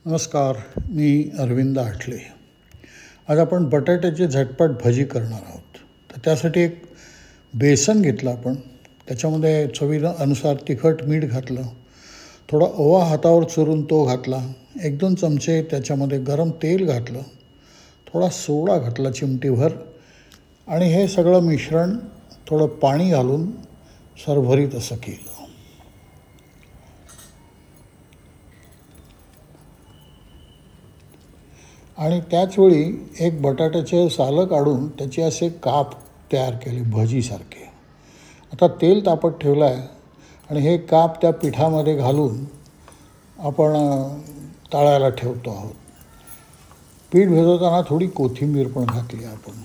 नमस्कार, मी अरविंद आठले. आज आपण बटाट्याची झटपट भजी करणार आहोत. तर त्यासाठी एक बेसन घेतलं आपण, त्याच्यामध्ये चवीनुसार तिखट मीठ घातलं, थोडा ओवा हातावर चुरून तो घातला, 1-2 चमचे त्याच्यामध्ये गरम तेल घातलं, थोडा सोडा घातला चिमटीभर आणि हे सगळं मिश्रण थोडं पाणी घालून सरभरीत असं केलं. आणि त्याचवेळी एक बटाट्याचे सालं काढून त्याचे असे काप तयार केले भजीसारखे. आता तेल तापत ठेवलं आहे आणि हे काप त्या पिठामध्ये घालून आपण तळायला ठेवतो आहोत. पीठ भिजवताना थोडी कोथिंबीर पण घातली आपण.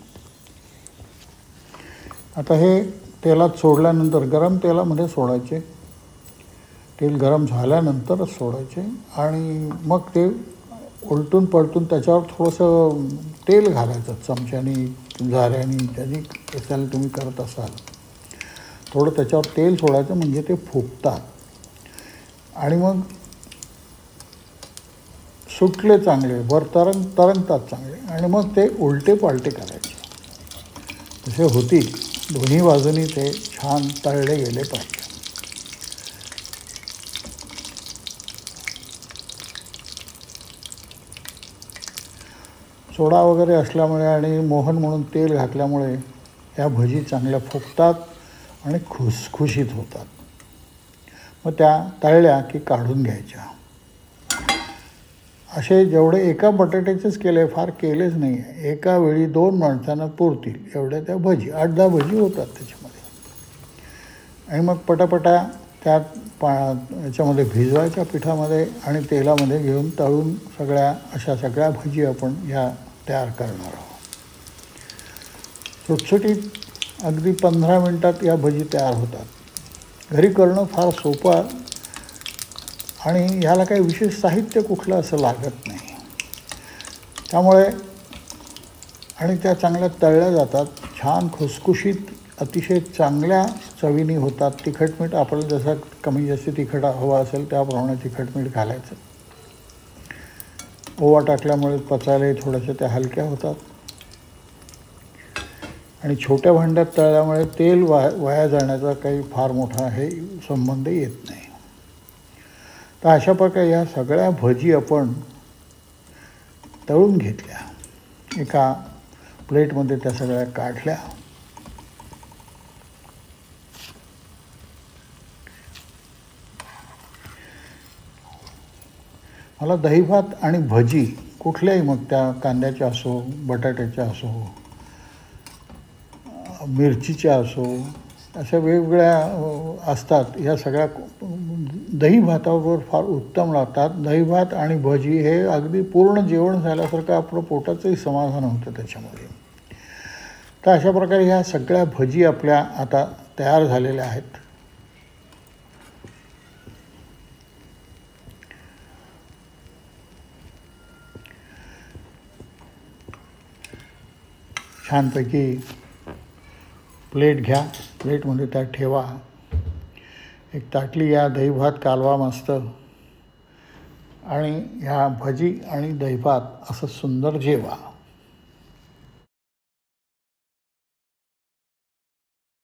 आता हे तेलात सोडल्यानंतर गरम तेलामध्ये सोडायचे. तेल गरम झाल्यानंतरच सोडायचे आणि मग ते उलटून पलटून त्याच्यावर थोडंसं तेल घालायचं चमच्यानी झाऱ्यानी, त्याची कशाला तुम्ही करत असाल. थोडं त्याच्यावर तेल सोडायचं म्हणजे ते फुगतात आणि मग सुटले चांगले, वर तरंगतात चांगले आणि मग ते उलटे पालटे करायचे. तसे होतील, दोन्ही बाजूनी ते छान तळले गेले पाहिजे. सोडा वगैरे असल्यामुळे आणि मोहन म्हणून तेल घातल्यामुळे या भजी चांगल्या फुगतात आणि खुसखुशीत होतात. मग त्या तळल्या की काढून घ्यायच्या. असे जेवढे एका बटाट्याचेच केले, फार केलेच नाही आहे. एका वेळी 2 माणसांना पुरतील एवढ्या त्या भजी, 8-10 भजी होतात त्याच्यामध्ये. आणि मग पटापटा त्यात याच्यामध्ये भिजवायच्या पिठामध्ये आणि तेलामध्ये घेऊन तळून अशा सगळ्या भजी आपण ह्या तयार करणार आहोत. सुटसुटीत अगदी 15 मिनटात या भजी तयार होतात. घरी करणं फार सोपं आणि ह्याला काही विशेष साहित्य कुठलं असं लागत नाही. त्यामुळे आणि त्या चांगल्या तळल्या जातात, छान खुसखुशीत, अतिशय चांगल्या चवीने होतात. तिखट मीठ आपल्याला जसं कमी जास्त तिखट हवं असेल त्याप्रमाणे तिखट मीठ घालायचं. ओवा टाकल्यामुळे पचायलाही थोड्याशा त्या हलक्या होतात आणि छोट्या भांड्यात तळल्यामुळे तेल वाया जाण्याचा काही फार मोठा हे संबंध येत नाही. तर अशा प्रकारे या सगळ्या भजी आपण तळून घेतल्या. एका प्लेटमध्ये त्या सगळ्या काढल्या. मला दहीभात आणि भजी कुठल्याही, मग त्या कांद्याच्या असो, बटाट्याच्या असो, मिरचीच्या असो, अशा वेगवेगळ्या असतात. ह्या सगळ्या दही भाताबरोबर फार उत्तम लागतात. दहीभात आणि भजी हे अगदी पूर्ण जेवण झाल्यासारखं आपलं पोटाचंही समाधान होतं त्याच्यामध्ये. तर अशा प्रकारे ह्या सगळ्या भजी आपल्या आता तयार झालेल्या आहेत. छानपैकी प्लेट घ्या, प्लेटमध्ये त्या ठेवा. एक ताटली या दहीभात कालवा मस्त आणि ह्या भजी आणि दहीभात असं सुंदर जेवा.